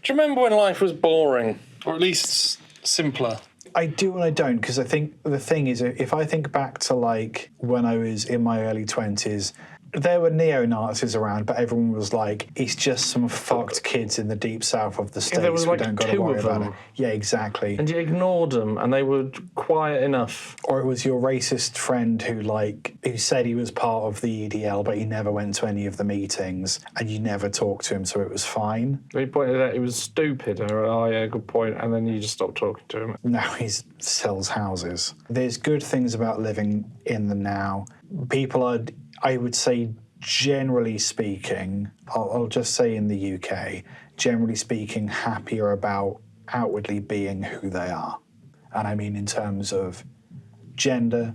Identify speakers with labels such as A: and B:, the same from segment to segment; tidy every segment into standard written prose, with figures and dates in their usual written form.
A: Do you remember when life was boring? Or at least simpler?
B: I do and I don't, because I think the thing is, if I think back to like when I was in my early 20s, there were neo-Nazis around, but everyone was like, it's just some fucked kids in the deep south of the States.
A: there was like
B: we don't got to
A: two
B: worry
A: of
B: about
A: them.
B: it. Yeah, exactly.
A: And you ignored them, and they were quiet enough.
B: Or it was your racist friend who said he was part of the EDL, but he never went to any of the meetings, and you never talked to him, so it was fine.
A: He pointed out he was stupid, and I went, oh yeah, good point, and then you just stopped talking to him.
B: Now he sells houses. There's good things about living in the now. People are, I would say, generally speaking, I'll just say in the UK, generally speaking, happier about outwardly being who they are. And I mean in terms of gender,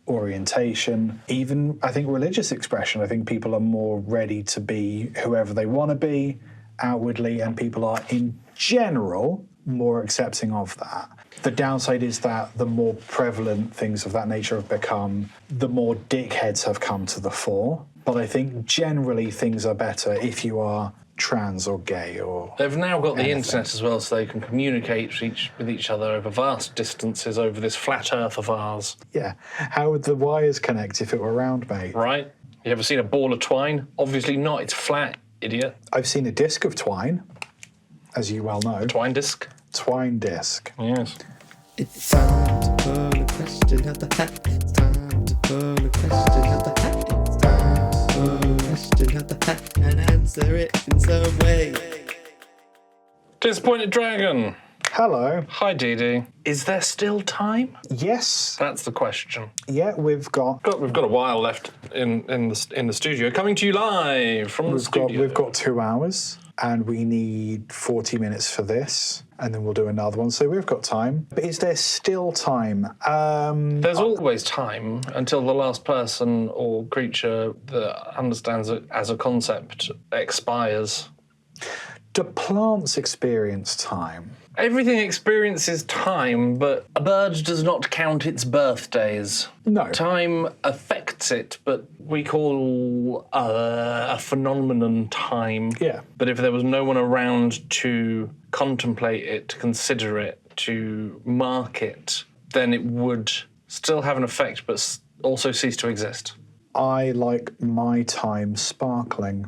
B: orientation, even, I think, religious expression. I think people are more ready to be whoever they want to be outwardly, and people are, in general, more accepting of that. The downside is that the more prevalent things of that nature have become, the more dickheads have come to the fore. But I think generally things are better if you are trans or gay or
A: They've now got the
B: anything.
A: internet as well, so they can communicate with each other over vast distances over this flat earth of ours.
B: Yeah. How would the wires connect if it were round, mate?
A: Right? You ever seen a ball of twine? Obviously not, it's flat, idiot.
B: I've seen a disc of twine, as you well know.
A: Twine disc?
B: Twine disc.
A: Yes.
C: It's time to pull a question out the hat. It's time to pull a question out the hat. It's time to pull a question out the hat and answer it in some way.
A: Disappointed Dragon.
B: Hello.
A: Hi, Dee Dee. Is there still time?
B: Yes.
A: That's the question.
B: Yeah, we've got
A: We've got a while left in the studio. Coming to you live from the studio.
B: we've got 2 hours, and we need 40 minutes for this, and then we'll do another one. So we've got time. But is there still time?
A: There's always time until the last person or creature that understands it as a concept expires.
B: Do plants experience time?
A: Everything experiences time, but a bird does not count its birthdays.
B: No.
A: Time affects it, but we call a phenomenon time.
B: Yeah.
A: But if there was no one around to contemplate it, to consider it, to mark it, then it would still have an effect, but also cease to exist.
B: I like my time sparkling.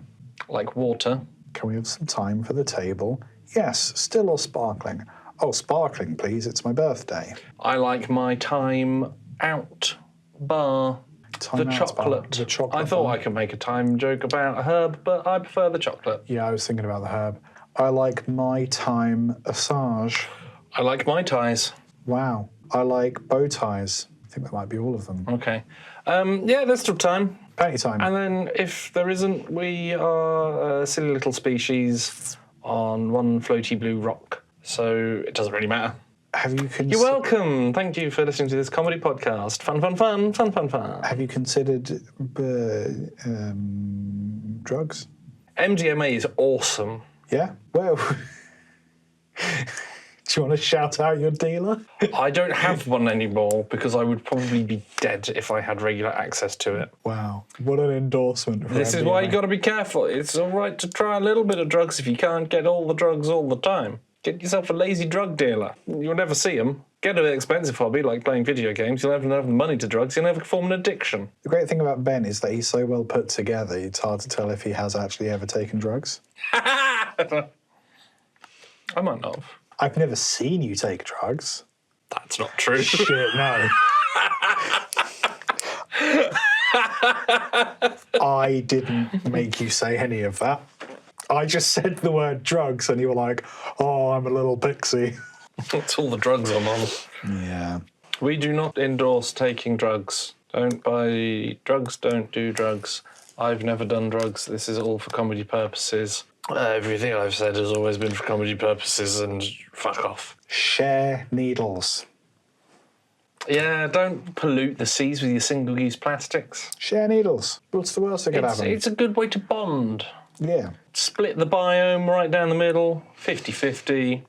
A: Like water.
B: Can we have some time for the table? Yes, still or sparkling? Oh, sparkling, please. It's my birthday.
A: I like my time out bar.
B: Time
A: The
B: out bar.
A: chocolate.
B: The chocolate
A: I thought
B: bar.
A: I could make a time joke about a herb, but I prefer the chocolate.
B: Yeah, I was thinking about the herb. I like my time assage.
A: I like my ties.
B: Wow. I like bow ties. I think that might be all of them.
A: Okay. Yeah, there's still time.
B: Plenty of time.
A: And then if there isn't, we are a silly little species on one floaty blue rock. So it doesn't really matter.
B: Have you considered?
A: You're welcome. Thank you for listening to this comedy podcast. Fun, fun, fun, fun, fun, fun.
B: Have you considered drugs?
A: MDMA is awesome.
B: Yeah. Well, do you want to shout out your dealer?
A: I don't have one anymore because I would probably be dead if I had regular access to it.
B: Wow, what an endorsement. For
A: This is why you
B: MDMA.
A: got to be careful. It's all right to try a little bit of drugs if you can't get all the drugs all the time. Get yourself a lazy drug dealer. You'll never see them. Get an expensive hobby like playing video games. You'll never have the money to drugs. You'll never form an addiction.
B: The great thing about Ben is that he's so well put together, it's hard to tell if he has actually ever taken drugs.
A: I might not have.
B: I've never seen you take drugs.
A: That's not true.
B: Shit, no. I didn't make you say any of that. I just said the word drugs and you were like, oh, I'm a little pixie.
A: That's all the drugs I'm on.
B: Yeah.
A: We do not endorse taking drugs. Don't buy drugs, don't do drugs. I've never done drugs. This is all for comedy purposes. Everything I've said has always been for comedy purposes, and fuck off.
B: Share needles.
A: Yeah, don't pollute the seas with your single-use plastics.
B: Share needles. What's the worst that could happen?
A: It's a good way to bond.
B: Yeah.
A: Split the biome right down the middle, 50-50.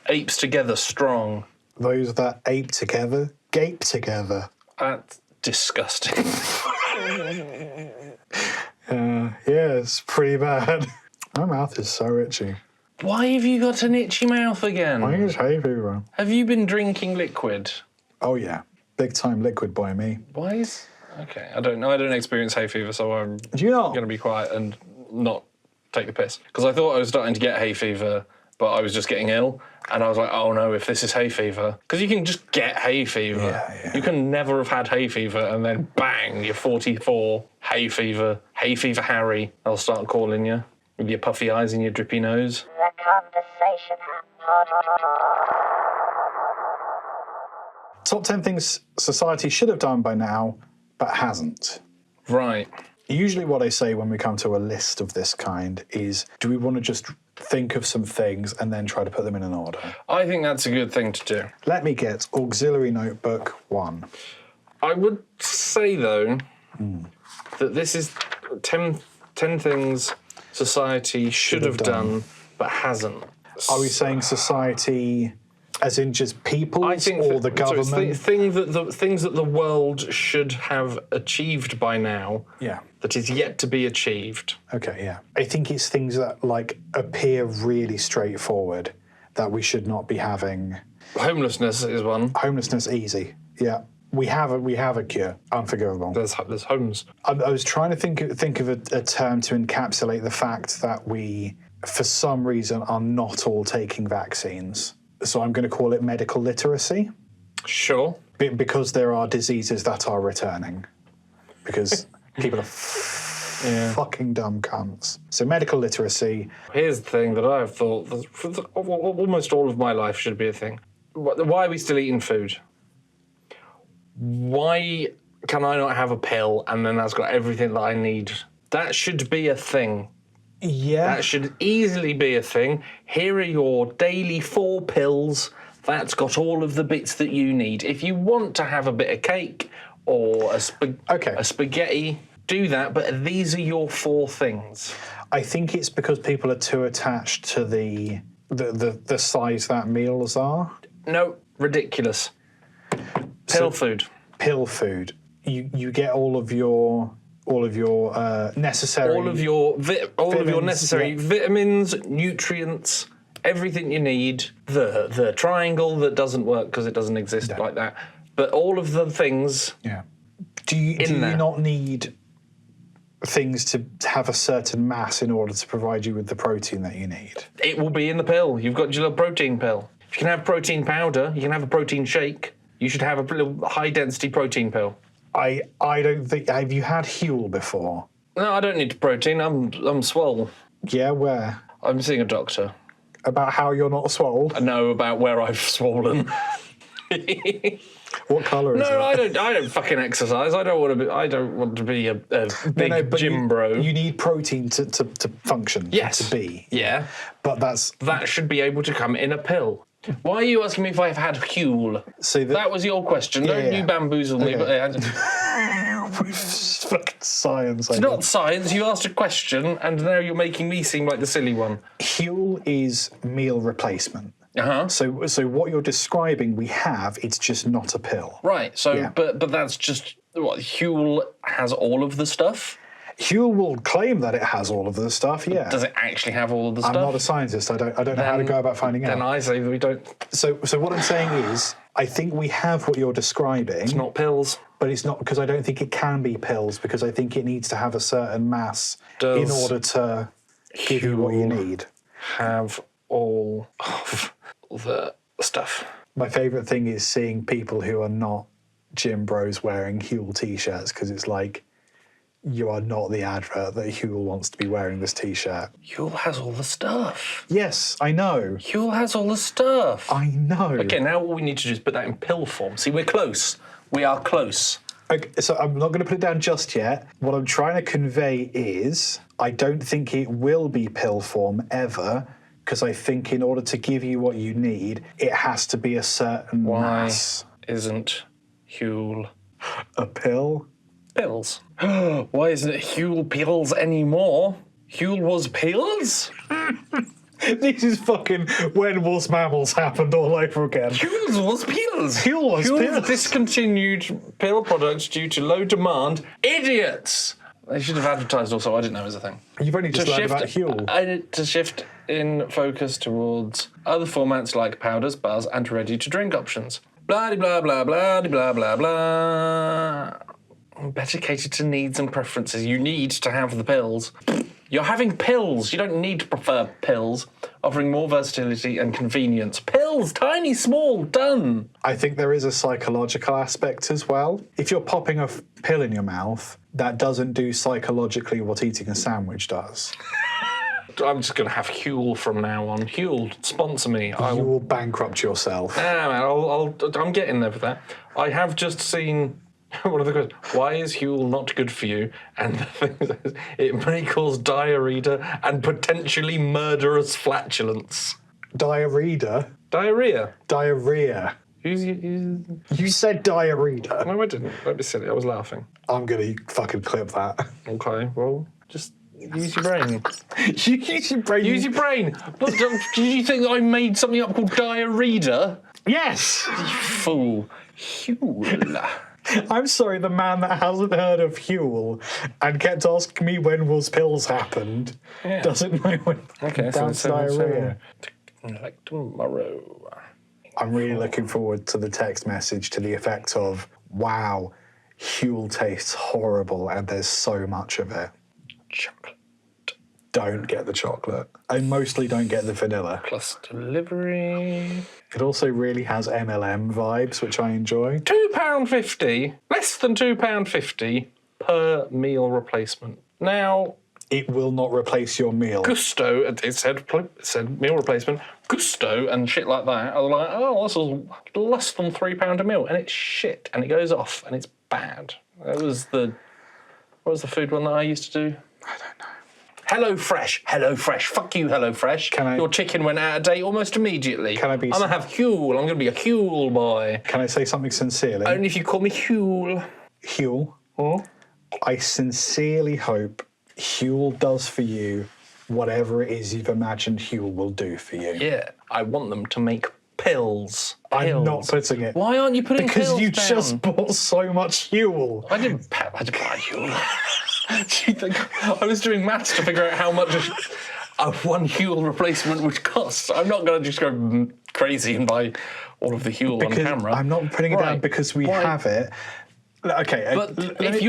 A: Apes together strong.
B: Those that ape together, gape together.
A: That's disgusting.
B: Yeah, it's pretty bad. My mouth is so itchy.
A: Why have you got an itchy mouth again?
B: I think it's hay fever.
A: Have you been drinking liquid?
B: Oh yeah, big time liquid boy me.
A: Why is... Okay, I don't know. I don't experience hay fever, so I'm
B: Do you not?
A: going to be quiet and not take the piss. Because I thought I was starting to get hay fever, but I was just getting ill. And I was like, oh no, if this is hay fever. Because you can just get hay fever.
B: Yeah.
A: You can never have had hay fever and then bang, you're 44, hay fever Harry. I'll start calling you with your puffy eyes and your drippy nose.
D: The conversation
B: Top 10 things society should have done by now, but hasn't.
A: Right.
B: Usually what I say when we come to a list of this kind is, do we want to just think of some things and then try to put them in an order?
A: I think that's a good thing to do.
B: Let me get auxiliary notebook 1.
A: I would say, though, that this is 10 things society should have done, but hasn't.
B: Are we saying society as in just people or the government?
A: Things that the world should have achieved by now.
B: Yeah.
A: That is yet to be achieved.
B: Okay, yeah. I think it's things that like appear really straightforward that we should not be having.
A: Homelessness is one.
B: Homelessness, easy. Yeah. We have a cure. Unforgivable.
A: There's homes.
B: I was trying to think of a term to encapsulate the fact that we, for some reason, are not all taking vaccines. So I'm going to call it medical literacy.
A: Sure.
B: Because there are diseases that are returning. Because people are fucking dumb cunts. So medical literacy.
A: Here's the thing that I've thought that for almost all of my life should be a thing. Why are we still eating food? Why can I not have a pill and then that's got everything that I need? That should be a thing.
B: Yeah.
A: That should easily be a thing. Here are your daily 4 pills. That's got all of the bits that you need. If you want to have a bit of cake or a spaghetti, do that, but these are your 4 things.
B: I think it's because people are too attached to the size that meals are.
A: No, ridiculous. Pill food.
B: Pill food. You get all of your necessary.
A: All of your necessary
B: yeah.
A: vitamins, nutrients, everything you need. The triangle that doesn't work because it doesn't exist like that. But all of the things.
B: Yeah. Do you not need things to have a certain mass in order to provide you with the protein that you need?
A: It will be in the pill. You've got your little protein pill. If you can have protein powder, you can have a protein shake. You should have a little high-density protein pill.
B: I don't think... Have you had Huel before?
A: No, I don't need protein. I'm swole.
B: Yeah, where?
A: I'm seeing a doctor.
B: About how you're not swole?
A: I know about where I've swollen.
B: What colour is it?
A: No, I don't fucking exercise. I don't want to be a big gym bro.
B: You need protein to function.
A: Yes.
B: To be.
A: Yeah.
B: But
A: that should be able to come in a pill. Why are you asking me if I've had Huel?
B: See,
A: that was your question. Don't you bamboozle me. But
B: fucking science.
A: It's not science. You asked a question, and now you're making me seem like the silly one.
B: Huel is meal replacement.
A: Uh-huh.
B: So what you're describing, we have. It's just not a pill.
A: Right. So, but that's just what Huel has all of the stuff.
B: Huel will claim that it has all of the stuff, yeah.
A: Does it actually have all of the stuff?
B: I'm not a scientist. I don't know how to go about finding out.
A: Then I say that we don't.
B: So what I'm saying is, I think we have what you're describing.
A: It's not pills.
B: But it's not, because I don't think it can be pills, because I think it needs to have a certain mass in order to give you what you need.
A: Have all of the stuff.
B: My favourite thing is seeing people who are not gym bros wearing Huel t-shirts, because it's like, you are not the advert that Huel wants to be wearing this t-shirt.
A: Huel has all the stuff.
B: Yes, I know.
A: Huel has all the stuff.
B: I know.
A: Okay, now all we need to do is put that in pill form. See, we're close. We are close.
B: Okay, so I'm not going to put it down just yet. What I'm trying to convey is I don't think it will be pill form ever, because I think in order to give you what you need, it has to be a certain mass.
A: Why isn't Huel
B: a pill?
A: Pills. Why isn't it Huel pills anymore? Huel was pills?
B: This is fucking when was mammals happened all over again.
A: Huel was pills.
B: Huel was pills.
A: Discontinued pill products due to low demand. Idiots! They should have advertised also. I didn't know it was a thing.
B: You've only just learned about Huel.
A: To shift in focus towards other formats like powders, bars, and ready-to-drink options. Blah blah blah blah blah blah blah. Better cater to needs and preferences. You need to have the pills. You're having pills. You don't need to prefer pills, offering more versatility and convenience. Pills, tiny, small, done.
B: I think there is a psychological aspect as well. If you're popping a pill in your mouth, that doesn't do psychologically what eating a sandwich does.
A: I'm just going to have Huel from now on. Huel, sponsor me.
B: You will bankrupt yourself.
A: Nah, man, I'm getting there with that. I have just seen one of the questions. Why is Huel not good for you? And the thing is, it may cause diarrhea and potentially murderous flatulence.
B: Diarrhea?
A: Diarrhea.
B: Diarrhea. You said diarrhea.
A: No, I didn't. Don't be silly. I was laughing.
B: I'm going to fucking clip that.
A: Okay, well, just use your brain.
B: Use your brain.
A: Use your brain. What, did you think I made something up called diarrhea?
B: Yes!
A: You fool. Huel.
B: I'm sorry, the man that hasn't heard of Huel and kept asking me when was pills happened doesn't know when that's diarrhea.
A: Like tomorrow.
B: I'm really looking forward to the text message to the effect of, wow, Huel tastes horrible and there's so much of it.
A: Chocolate.
B: Don't get the chocolate. I mostly don't get the vanilla.
A: Plus delivery.
B: It also really has MLM vibes, which I enjoy.
A: £2.50, less than £2.50 per meal replacement. Now,
B: it will not replace your meal.
A: Gusto, it said meal replacement, Gusto and shit like that are like, oh, this is less than £3 a meal, and it's shit, and it goes off, and it's bad. What was the food one that I used to do?
B: I don't know.
A: HelloFresh. Fuck you, HelloFresh. Your chicken went out of date almost immediately. I'm going to have Huel. I'm going to be a Huel boy.
B: Can I say something sincerely?
A: Only if you call me Huel.
B: Huel?
A: Huh?
B: I sincerely hope Huel does for you whatever it is you've imagined Huel will do for you.
A: Yeah, I want them to make pills.
B: I'm not putting it.
A: Why aren't you putting pills down?
B: Because you just bought so much Huel.
A: I didn't buy Huel. Do you think I was doing maths to figure out how much a one Huel replacement would cost? I'm not going to just go crazy and buy all of the Huel on camera.
B: I'm not putting it down because we have it. Okay,
A: but if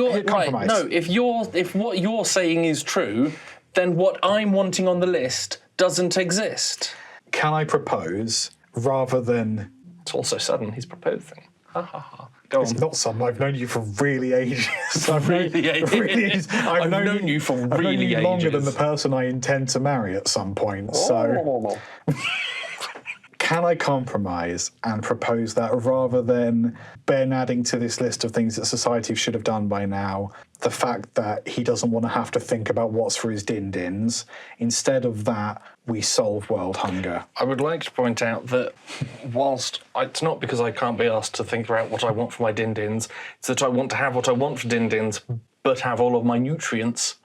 A: what you're saying is true, then what I'm wanting on the list doesn't exist.
B: Can I propose rather than?
A: It's also sudden. He's proposing. Ha ha ha. Go on.
B: It's not sudden. I've known you for really ages.
A: I've known you for really ages.
B: I've known you longer than the person I intend to marry at some point. So, can I compromise and propose that rather than Ben adding to this list of things that society should have done by now, the fact that he doesn't want to have to think about what's for his din-dins, instead of that, we solve world hunger?
A: I would like to point out that whilst it's not because I can't be asked to think about what I want for my din-dins, it's that I want to have what I want for din-dins, but have all of my nutrients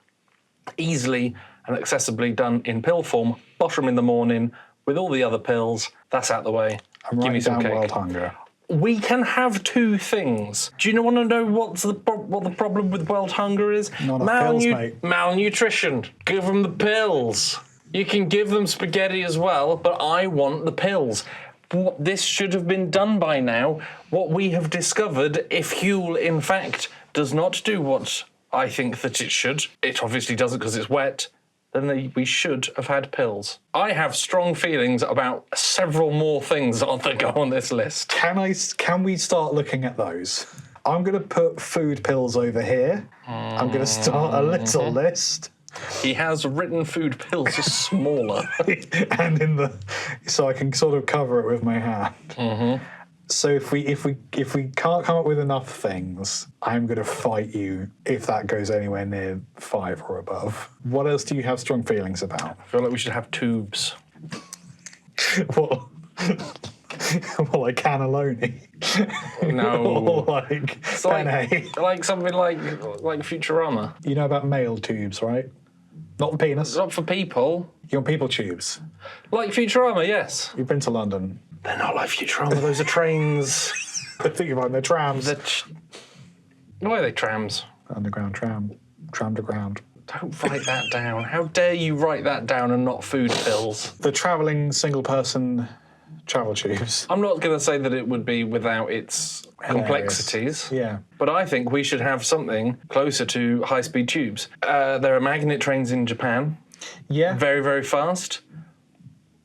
A: easily and accessibly done in pill form, bottom in the morning, with all the other pills. That's out the way.
B: I'm writing down world hunger.
A: We can have two things. Do you want to know what the problem with world hunger is?
B: Not enough pills, mate.
A: Malnutrition. Give them the pills. You can give them spaghetti as well, but I want the pills. This should have been done by now. What we have discovered, if Huel, in fact, does not do what I think that it should, it obviously doesn't because it's wet, then we should have had pills. I have strong feelings about several more things that go on this list.
B: Can we start looking at those? I'm going to put food pills over here. I'm going to start a little list.
A: He has written food pills smaller.
B: And so I can sort of cover it with my hand. So if we can't come up with enough things, I'm going to fight you if that goes anywhere near 5 or above. What else do you have strong feelings about?
A: I feel like we should have tubes.
B: What? Well, like cannelloni?
A: No.
B: Or like
A: it's
B: penne?
A: Like something like Futurama.
B: You know about male tubes, right? Not the penis.
A: Not for people.
B: You want people tubes?
A: Like Futurama, yes.
B: You've been to London.
A: They're not like Futurama, those are trains.
B: Think about them, they're trams.
A: Why are they trams?
B: Underground tram. Tramdoground.
A: Don't write that down. How dare you write that down and not food pills?
B: The travelling single-person travel tubes.
A: I'm not going to say that it would be without its complexities.
B: Yeah.
A: But I think we should have something closer to high-speed tubes. There are magnet trains in Japan.
B: Yeah.
A: Very, very fast.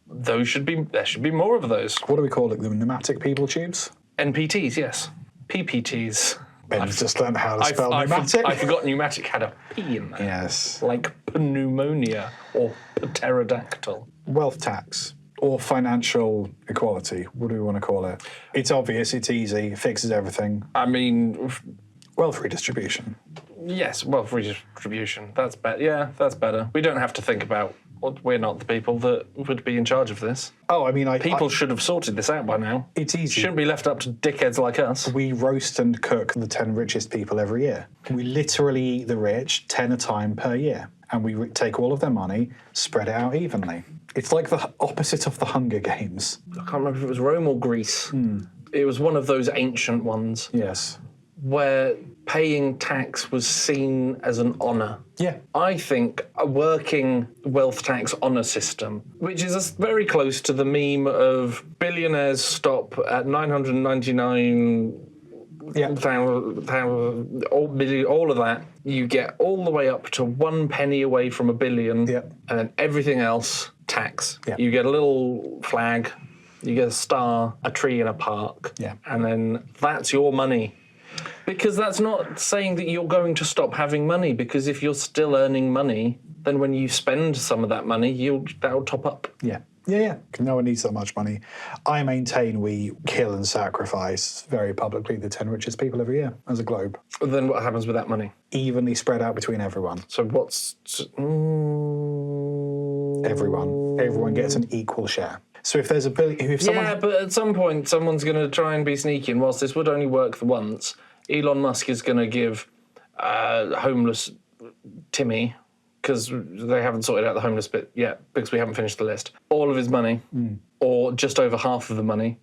A: There should be more of those.
B: What do we call it? The pneumatic people tubes?
A: NPTs, yes. PPTs.
B: Ben's just learned how to spell pneumatic.
A: I forgot pneumatic had a P in there.
B: Yes.
A: Like pneumonia or pterodactyl.
B: Wealth tax or financial equality. What do we want to call it? It's obvious, it's easy, it fixes everything.
A: I mean,
B: Wealth redistribution.
A: yes, wealth redistribution. That's better. Yeah, that's better. We don't have to think about. We're not the people that would be in charge of this.
B: Oh, I mean,
A: People should have sorted this out by now.
B: It's easy.
A: Shouldn't be left up to dickheads like us.
B: We roast and cook the 10 richest people every year. We literally eat the rich 10 a time per year. And we take all of their money, spread it out evenly. It's like the opposite of the Hunger Games.
A: I can't remember if it was Rome or Greece. It was one of those ancient ones
B: Yes.
A: where paying tax was seen as an honour.
B: Yeah.
A: I think a working wealth tax honour system, which is very close to the meme of billionaires stop at 999
B: Yeah.
A: all of that, you get all the way up to 1 penny away from a billion,
B: Yeah.
A: and then everything else, tax.
B: Yeah.
A: You get a little flag, you get a star, a tree in a park,
B: Yeah.
A: and then that's your money. Because that's not saying that you're going to stop having money, because if you're still earning money, then when you spend some of that money, that'll top up.
B: Yeah. Yeah. No one needs that much money. I maintain we kill and sacrifice very publicly the 10 richest people every year as a globe.
A: Then what happens with that money?
B: Evenly spread out between everyone.
A: So what's...
B: Everyone. Everyone gets an equal share. So if there's a billion... If someone,
A: Yeah, but at some point, someone's going to try and be sneaky, and whilst this would only work for once, Elon Musk is going to give homeless Timmy, because they haven't sorted out the homeless bit yet, because we haven't finished the list, all of his money, or just over half of the money.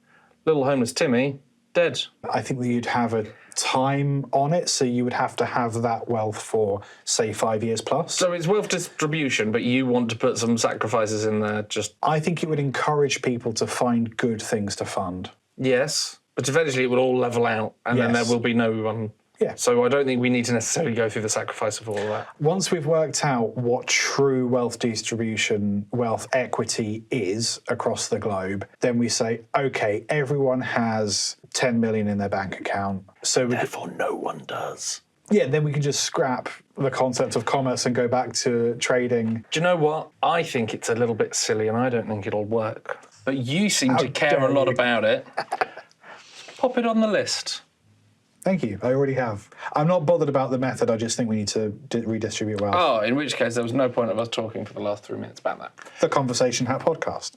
A: Little homeless Timmy, dead.
B: I think that you'd have a time on it, so you would have to have that wealth for, say, 5 years plus.
A: So it's wealth distribution, but you want to put some sacrifices in there, just...
B: I think it would encourage people to find good things to fund.
A: Yes, but eventually it will all level out, and then there
B: Yes.
A: will be no one...
B: Yeah.
A: So I don't think we need to necessarily go through the sacrifice of all of that.
B: Once we've worked out what true wealth distribution, wealth equity is across the globe, then we say, okay, everyone has 10 million in their bank account. So
A: Therefore, no one does.
B: yeah, then we can just scrap the concept of commerce and go back to trading.
A: Do you know what? I think it's a little bit silly, and I don't think it'll work. But you seem to care
B: dare
A: a lot
B: you.
A: about it. Pop it on the list.
B: Thank you. I already have. I'm not bothered about the method. I just think we need to redistribute wealth.
A: Oh, in which case there was no point of us talking for the last 3 minutes about that.
B: The Conversation Hat podcast.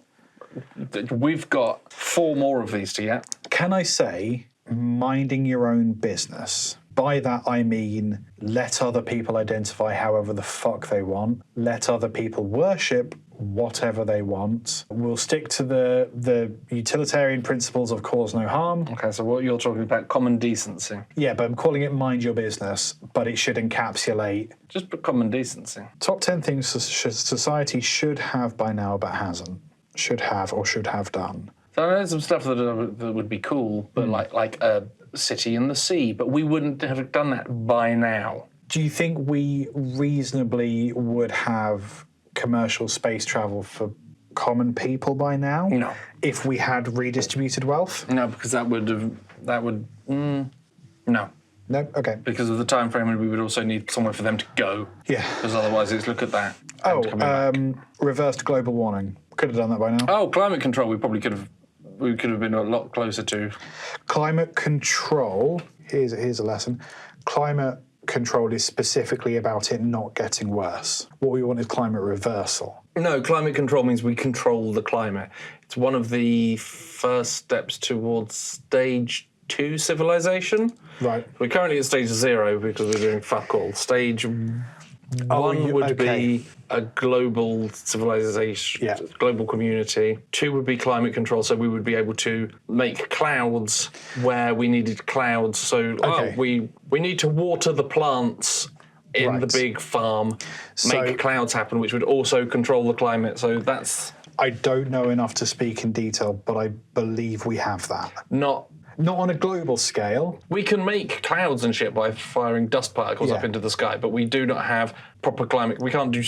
A: We've got 4 more of these to get.
B: Can I say minding your own business? By that I mean let other people identify however the fuck they want. Let other people worship whatever they want. We'll stick to the utilitarian principles of cause no harm.
A: Okay, so what you're talking about, common decency.
B: Yeah, but I'm calling it mind your business, but it should encapsulate
A: Just put common decency.
B: top 10 things society should have by now but hasn't. Should have or should have done.
A: So I know there's some stuff that would be cool, but like a city in the sea, but we wouldn't have done that by now.
B: Do you think we reasonably would have commercial space travel for common people by now?
A: No.
B: If we had redistributed wealth?
A: No, because no.
B: No? Okay.
A: Because of the time frame, and we would also need somewhere for them to go.
B: Yeah.
A: Because otherwise it's look at that. and coming back.
B: Reversed global warming. Could have done that by now.
A: Oh, climate control we could have been a lot closer to.
B: Climate control, here's a lesson. Climate control is specifically about it not getting worse. What we want is climate reversal.
A: No, climate control means we control the climate. It's one of the first steps towards stage 2 civilization.
B: Right.
A: We're currently at stage 0 because we're doing fuck all. Stage 1 would be a global civilization, global community. 2 would be climate control, so we would be able to make clouds where we needed clouds. So we need to water the plants in the big farm, make clouds happen, which would also control the climate. So that's...
B: I don't know enough to speak in detail, but I believe we have that.
A: Not
B: on a global scale.
A: We can make clouds and shit by firing dust particles up into the sky, but we do not have proper climate. We can't do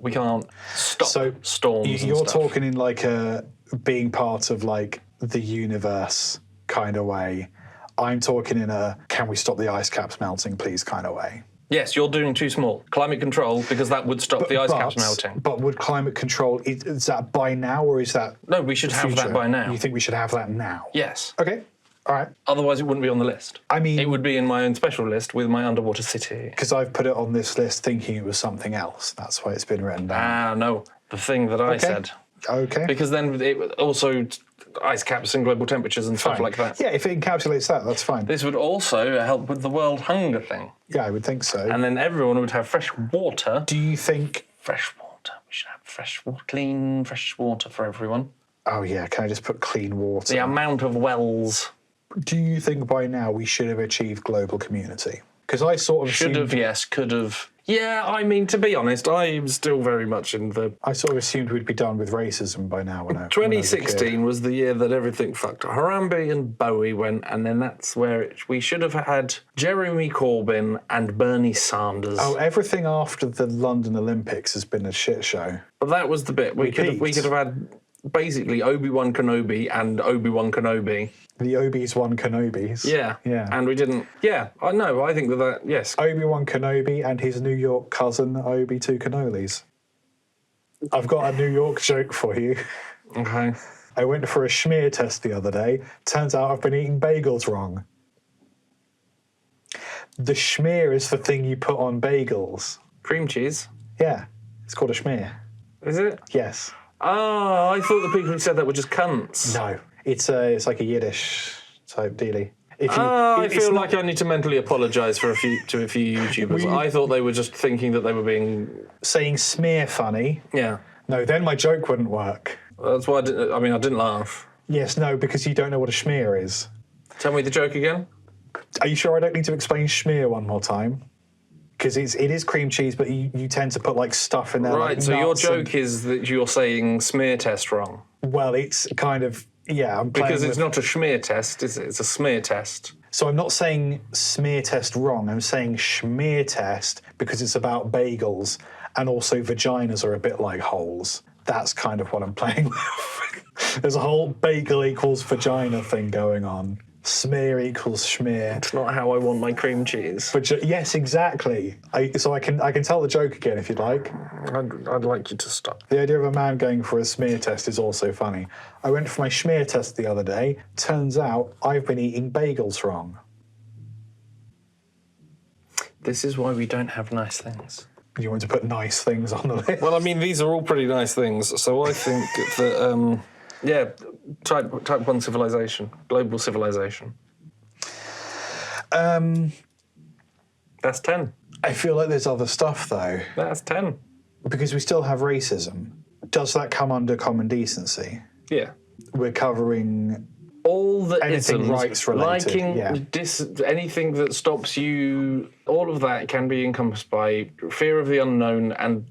A: we can't stop storms.
B: You're
A: and stuff.
B: talking in like a being part of like the universe kind of way. I'm talking in a can we stop the ice caps melting, please kind of way.
A: Yes, you're doing too small. Climate control, because that would stop the ice caps melting.
B: But would climate control, is that by now or is that
A: No, we should have that by now.
B: You think we should have that now?
A: Yes.
B: Okay, all right.
A: Otherwise it wouldn't be on the list.
B: I mean...
A: It would be in my own special list with my underwater city.
B: Because I've put it on this list thinking it was something else. That's why it's been written down.
A: Ah, no. The thing that I said.
B: Okay.
A: Because then it also ice caps and global temperatures and stuff like that.
B: Yeah, if it encapsulates that, that's fine.
A: This would also help with the world hunger thing.
B: Yeah, I would think so.
A: And then everyone would have fresh water.
B: Do you think...
A: Fresh water. We should have fresh water, clean, fresh water for everyone.
B: Oh, yeah, can I just put clean water?
A: The amount of wells.
B: Do you think by now we should have achieved global community? Because I sort of
A: Should have, yes, could have. Yeah, I mean, to be honest, I'm still very much in the...
B: I sort of assumed we'd be done with racism by now. When
A: 2016 was the year that everything fucked. Harambe and Bowie went, and then that's where we should have had Jeremy Corbyn and Bernie Sanders.
B: Oh, everything after the London Olympics has been a shit show.
A: But that was the bit. We could have had basically Obi-Wan Kenobi and Obi-Wan Kenobi.
B: The Obi's won Kenobis.
A: Yeah.
B: Yeah.
A: And we didn't... Yeah, I know. I think that yes.
B: Obi-Wan Kenobi and his New York cousin, Obi-Two Cannolis. I've got a New York joke for you.
A: Okay.
B: I went for a schmear test the other day. Turns out I've been eating bagels wrong. The schmear is the thing you put on bagels.
A: Cream cheese?
B: Yeah. It's called a schmear.
A: Is it?
B: Yes.
A: Oh, I thought the people who said that were just cunts.
B: No. It's like a Yiddish type dealie.
A: I feel like I need to mentally apologise to a few YouTubers. I thought they were just thinking that they were being...
B: Saying smear funny.
A: Yeah.
B: No, then my joke wouldn't work.
A: That's why I didn't laugh.
B: Yes, no, because you don't know what a schmear is.
A: Tell me the joke again.
B: Are you sure I don't need to explain schmear one more time? Because it is cream cheese, but you tend to put like stuff in there.
A: Right,
B: like
A: so your
B: nuts
A: joke is that you're saying smear test wrong.
B: Well, it's kind of, yeah. I'm
A: because it's not a schmear test, is it? It's a smear test.
B: So I'm not saying smear test wrong. I'm saying schmear test because it's about bagels and also vaginas are a bit like holes. That's kind of what I'm playing with. There's a whole bagel equals vagina thing going on. Smear equals schmear.
A: It's not how I want my cream cheese.
B: But yes, exactly. So I can tell the joke again if you'd like.
A: I'd like you to stop.
B: The idea of a man going for a smear test is also funny. I went for my schmear test the other day. Turns out I've been eating bagels wrong.
A: This is why we don't have nice things.
B: You want to put nice things on the list?
A: Well, I mean, these are all pretty nice things. So I think that, yeah, type 1 civilization, global civilization. That's 10.
B: I feel like there's other stuff, though.
A: That's 10.
B: Because we still have racism. Does that come under common decency?
A: Yeah.
B: We're covering
A: all the
B: anything
A: isms,
B: rights related.
A: liking, anything that stops you, all of that can be encompassed by fear of the unknown and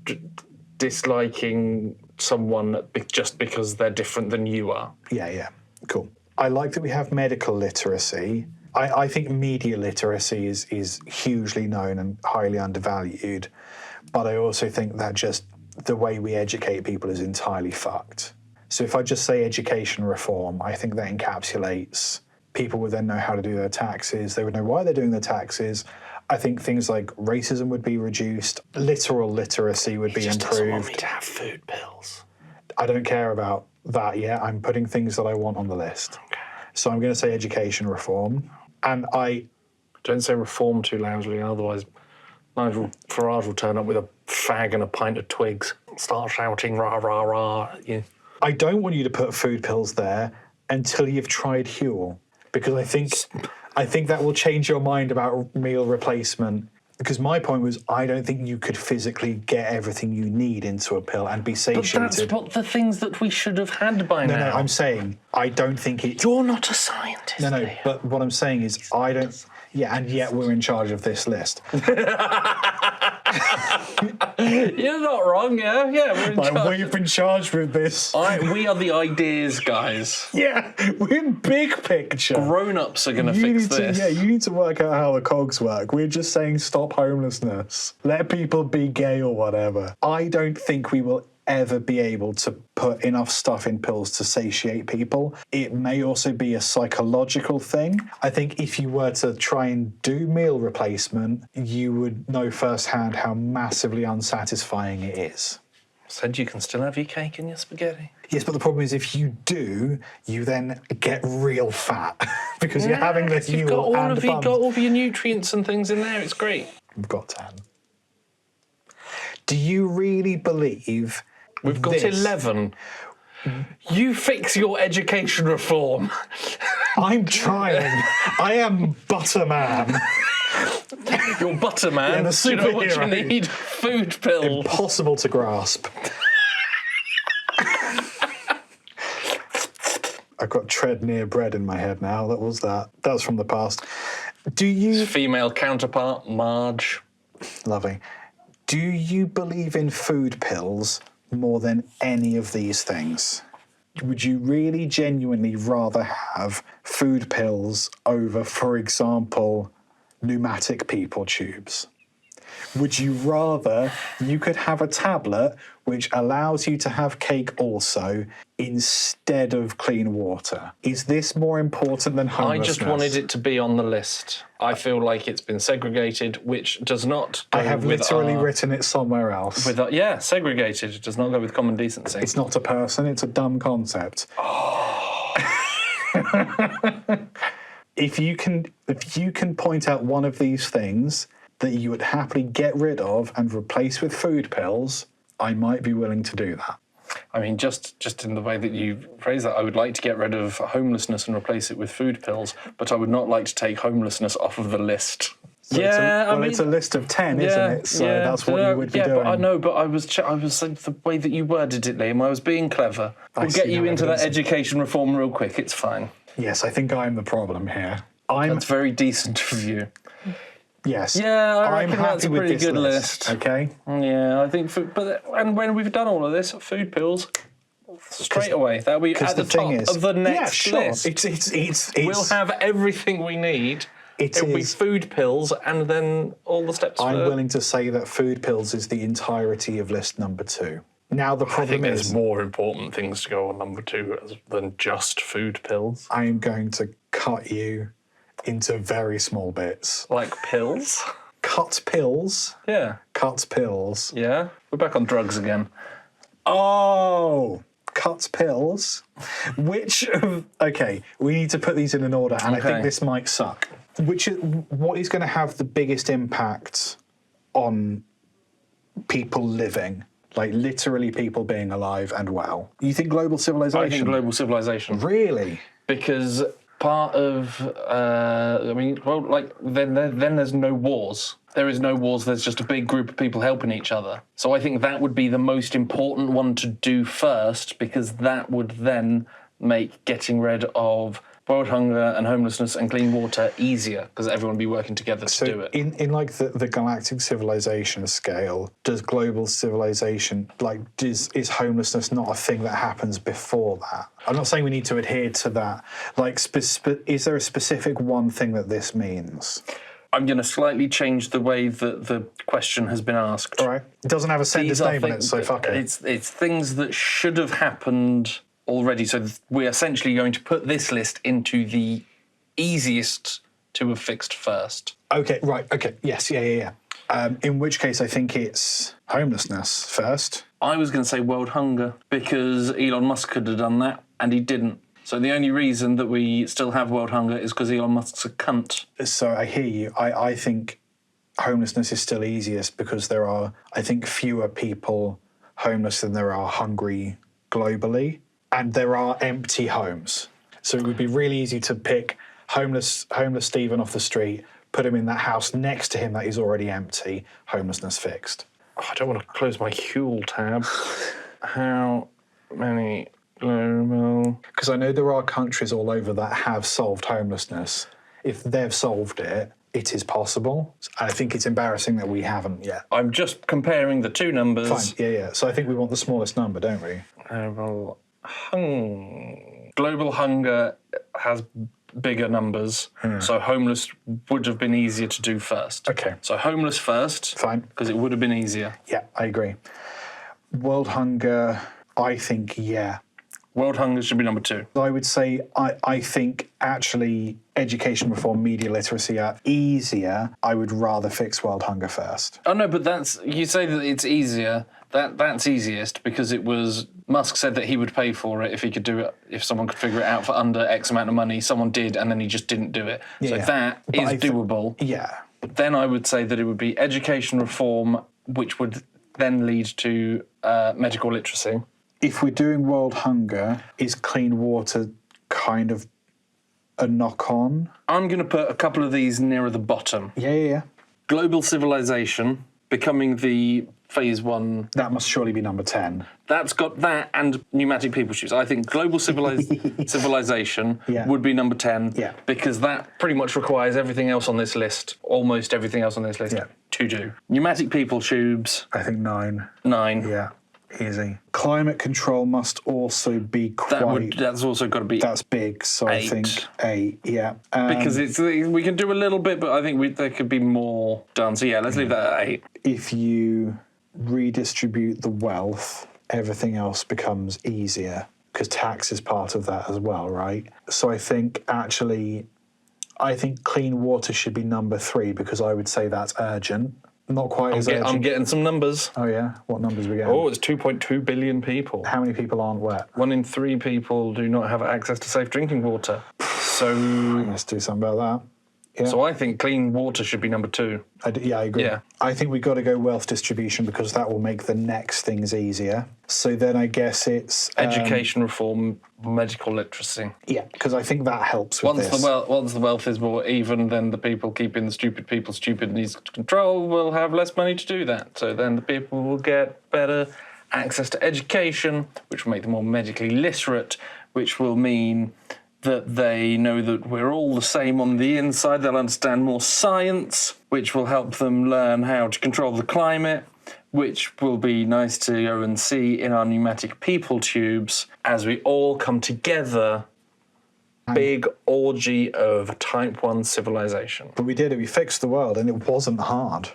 A: disliking someone just because they're different than you are.
B: Yeah, cool. I like that we have medical literacy. I think media literacy is hugely known and highly undervalued, but I also think that just the way we educate people is entirely fucked. So if I just say education reform, I think that encapsulates people would then know how to do their taxes. They would know why they're doing their taxes. I think things like racism would be reduced. Literal literacy would be improved.
A: Doesn't want me to have food pills.
B: I don't care about that yet. I'm putting things that I want on the list.
A: Okay.
B: So I'm going to say education reform. And I...
A: Don't say reform too loudly, otherwise Nigel Farage will turn up with a fag and a pint of twigs. Start shouting, rah, rah, rah. Yeah.
B: I don't want you to put food pills there until you've tried Huel, because I think that will change your mind about meal replacement. Because my point was, I don't think you could physically get everything you need into a pill and be satiated.
A: But that's what the things that we should have had by now.
B: No, I'm saying I don't think it...
A: You're not a scientist.
B: No, but what I'm saying is Yeah, and yet we're in charge of this list.
A: You're not wrong, yeah. We're in charge.
B: We've been charged with this.
A: We are the ideas guys.
B: Yeah, we're big picture.
A: Grown-ups are going to fix this.
B: You need to work out how the cogs work. We're just saying stop homelessness. Let people be gay or whatever. I don't think we will ever be able to put enough stuff in pills to satiate people. It may also be a psychological thing. I think if you were to try and do meal replacement, you would know firsthand how massively unsatisfying it is.
A: Said you can still have your cake and your spaghetti.
B: Yes, but the problem is if you do, you then get real fat because you're having the
A: You've got
B: fuel and the
A: got all of your nutrients and things in there. It's great.
B: We've got 10. Do you really believe
A: We've got 11. You fix your education reform.
B: I'm trying. I am Butterman.
A: You're Butterman.
B: Yeah, the
A: Do you know what you
B: superhero.
A: need? Food pill.
B: Impossible to grasp. I've got tread near bread in my head now. That was from the past. Do you...
A: Female counterpart, Marge.
B: Lovely. Do you believe in food pills more than any of these things? Would you really genuinely rather have food pills over, for example, pneumatic people tubes? Would you rather you could have a tablet which allows you to have cake also instead of clean water? Is this more important than homelessness?
A: I just wanted it to be on the list. I feel like it's been segregated, which does not go
B: I have
A: with
B: literally
A: our,
B: written it somewhere else.
A: Segregated. It does not go with common decency.
B: It's not a person, it's a dumb concept. Oh. If you can point out one of these things that you would happily get rid of and replace with food pills, I might be willing to do that.
A: I mean, just in the way that you phrase that, I would like to get rid of homelessness and replace it with food pills, but I would not like to take homelessness off of the list.
B: Well, it's a list of 10, isn't it? So that's what you would be doing.
A: But I know, but I was the way that you worded it, Liam, I was being clever. We'll get you into that education reform real quick, it's fine.
B: Yes, I think I'm the problem here.
A: That's very decent of you.
B: Yes.
A: Yeah, I
B: I'm
A: reckon
B: happy
A: that's a
B: with
A: pretty
B: this
A: good
B: list. Okay.
A: Yeah, I think, and when we've done all of this, food pills, straight away, that'll be at the top of the next list.
B: It's
A: we'll have everything we need. It'll be food pills, and then all the steps.
B: I'm willing to say that food pills is the entirety of list number 2. Now the problem
A: I think
B: is
A: there's more important things to go on number 2 than just food pills.
B: I am going to cut you into very small bits.
A: Like pills?
B: Cut pills?
A: Yeah.
B: Cut pills.
A: Yeah? We're back on drugs again.
B: Oh! Cut pills. Okay, we need to put these in an order, and I think this might suck. What is going to have the biggest impact on people living? Like, literally people being alive and well. You think global civilization?
A: I think global civilization.
B: Really?
A: Because part of, then there's no wars. There is no wars, there's just a big group of people helping each other. So I think that would be the most important one to do first, because that would then make getting rid of world hunger and homelessness and clean water easier, because everyone would be working together to do it.
B: In like the galactic civilization scale, does global civilization, is homelessness not a thing that happens before that? I'm not saying we need to adhere to that. Like, is there a specific one thing that this means?
A: I'm going to slightly change the way that the question has been asked.
B: All right. It doesn't have a sender's name in it, so fuck it.
A: It's things that should have happened already. So we're essentially going to put this list into the easiest to have fixed first.
B: Okay, right. Okay, yes, yeah. In which case, I think it's homelessness first.
A: I was going to say world hunger, because Elon Musk could have done that, and he didn't. So the only reason that we still have world hunger is because Elon Musk's a cunt.
B: So I hear you. I think homelessness is still easiest because there are, I think, fewer people homeless than there are hungry globally. And there are empty homes. So it would be really easy to pick homeless Stephen off the street, put him in that house next to him that is already empty, homelessness fixed.
A: Oh, I don't want to close my Huel tab. How many global...
B: Because I know there are countries all over that have solved homelessness. If they've solved it, it is possible. I think it's embarrassing that we haven't yet.
A: I'm just comparing the two numbers.
B: Fine, yeah. So I think we want the smallest number, don't we?
A: Global hunger has bigger numbers, so homeless would have been easier to do first.
B: Okay.
A: So homeless first.
B: Fine.
A: Because it would have been easier.
B: Yeah, I agree. World hunger, I think, yeah.
A: World hunger should be number 2.
B: I would say I think actually education reform, media literacy are easier. I would rather fix world hunger first.
A: Oh no, but you say that it's easier. That's easiest because it was Musk said that he would pay for it if he could do it, if someone could figure it out for under X amount of money. Someone did, and then he just didn't do it. So that is doable.
B: Yeah.
A: But then I would say that it would be education reform, which would then lead to medical literacy.
B: If we're doing world hunger, is clean water kind of a knock-on?
A: I'm going to put a couple of these nearer the bottom.
B: Yeah.
A: Global civilization becoming the phase 1.
B: That must surely be number 10.
A: That's got that and pneumatic people shoes. I think global civilization would be number 10 because that pretty much requires everything else on this list, almost everything else on this list, to do. Pneumatic people tubes.
B: I think 9.
A: 9.
B: Yeah, easy. Climate control must also be quite...
A: That's also got to be...
B: That's big, so
A: 8.
B: I think 8, yeah.
A: Because we can do a little bit, but I think there could be more done. So let's leave that at 8.
B: If you redistribute the wealth, everything else becomes easier because tax is part of that as well, right? So I think clean water should be number 3 because I would say that's urgent. Not quite as urgent.
A: I'm getting some numbers.
B: Oh yeah? What numbers are we getting?
A: Oh, it's 2.2 billion people.
B: How many people aren't wet?
A: 1 in 3 people do not have access to safe drinking water. So
B: let's do something about that. Yeah.
A: So I think clean water should be number 2.
B: I agree.
A: Yeah.
B: I think we've got to go wealth distribution because that will make the next things easier. So then I guess it's...
A: education reform, medical literacy.
B: Yeah, because I think that helps with this.
A: Once the wealth is more even, then the people keeping the stupid people stupid and easy to control will have less money to do that. So then the people will get better access to education, which will make them more medically literate, which will mean that they know that we're all the same on the inside. They'll understand more science, which will help them learn how to control the climate, which will be nice to go and see in our pneumatic people tubes as we all come together. Big orgy of type 1 civilization.
B: But we did it. We fixed the world, and it wasn't hard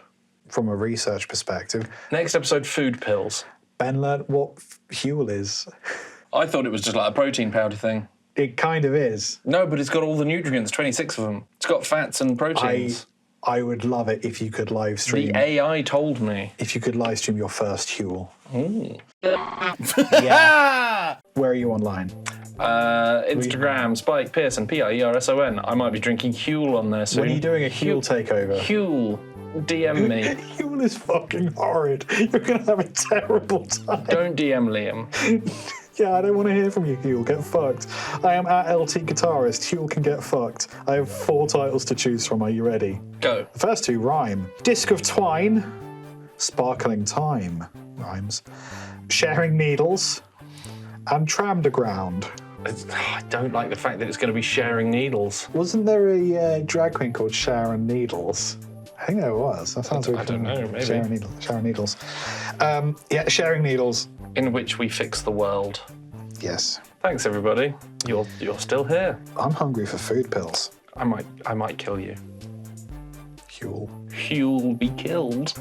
B: from a research perspective.
A: Next episode, food pills.
B: Ben learned what Huel is.
A: I thought it was just like a protein powder thing.
B: It kind of is.
A: No, but it's got all the nutrients, 26 of them. It's got fats and proteins.
B: I would love it if you could live stream.
A: The AI told me.
B: If you could live stream your first Huel.
A: Ooh.
B: Yeah. Where are you online?
A: Instagram, Spike Pearson, Pierson. I might be drinking Huel on there soon.
B: When are you doing a Huel takeover?
A: Huel, DM me.
B: Huel is fucking horrid. You're going to have a terrible time.
A: Don't DM Liam.
B: Yeah, I don't want to hear from you, Huel. Get fucked. I am at LT Guitarist. Huel can get fucked. I have 4 titles to choose from. Are you ready?
A: Go.
B: The first 2 rhyme. Disc of Twine. Sparkling Time. Rhymes. Sharing Needles. And Tramderground.
A: I don't like the fact that it's going to be sharing needles.
B: Wasn't there a drag queen called Sharon Needles? I think there was. That sounds
A: I don't know, maybe.
B: Sharon Needles. Sharing Needles.
A: In which we fix the world.
B: Yes.
A: Thanks, everybody. You're still here.
B: I'm hungry for food pills.
A: I might kill you.
B: Huel.
A: Huel be killed.